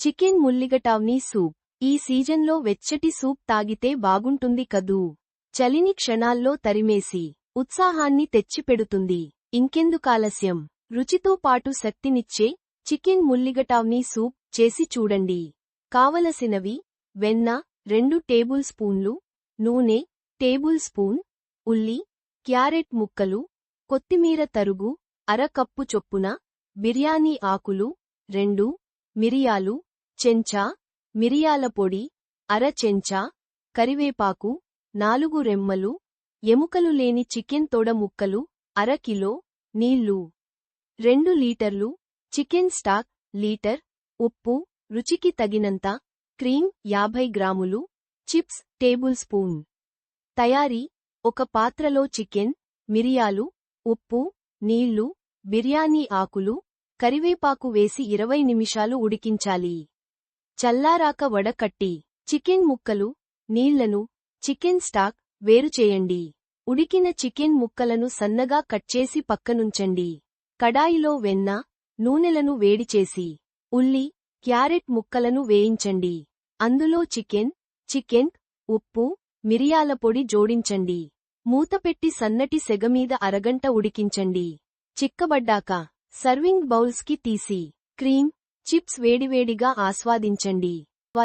Chicken ముల్లిగటావ్నీ soup. ఈ సీజన్లో వెచ్చటి soup తాగితే బాగుంటుంది కదూ. చలిని క్షణాల్లో తరిమేసి ఉత్సాహాన్ని తెచ్చిపెడుతుంది. ఇంకెందుకాలస్యం, రుచితో పాటు శక్తినిచ్చే చికెన్ ముల్లిగటావ్నీ సూప్ చేసి చూడండి. కావలసినవి: వెన్న 2 టేబుల్ స్పూన్లు, నూనె టేబుల్ స్పూన్, ఉల్లి, క్యారెట్ ముక్కలు, కొత్తిమీర తరుగు అర కప్పు చొప్పున, బిర్యానీ ఆకులు 2, మిరియాలు చెంచా, మిరియాల పొడి అర చెంచా, కరివేపాకు 4 రెమ్మలు, ఎముకలు లేని చికెన్ తొడ ముక్కలు అర కిలో, నీళ్లు 2 లీటర్లు, చికెన్ స్టాక్ లీటర్, ఉప్పు రుచికి తగినంత, క్రీమ్ 50 గ్రాములు, చిప్స్ టేబుల్ స్పూన్. తయారీ: ఒక పాత్రలో చికెన్, మిరియాలు, ఉప్పు, నీళ్లు, బిర్యానీ ఆకులు, కరివేపాకు వేసి 20 నిమిషాలు ఉడికించాలి. చల్లారాక వడకట్టి చికెన్ ముక్కలు, నీళ్లను, చికెన్ స్టాక్ వేరుచేయండి. ఉడికిన చికెన్ ముక్కలను సన్నగా కట్చేసి పక్కనుంచండి. కడాయిలో వెన్న, నూనెలను వేడిచేసి ఉల్లి, క్యారెట్ ముక్కలను వేయించండి. అందులో చికెన్, ఉప్పు, మిరియాల పొడి జోడించండి. మూతపెట్టి సన్నటి సెగమీద అరగంట ఉడికించండి. చిక్కబడ్డాక సర్వింగ్ బౌల్స్కి తీసి క్రీమ్, చిప్స్ వేడివేడిగా ఆస్వాదించండి.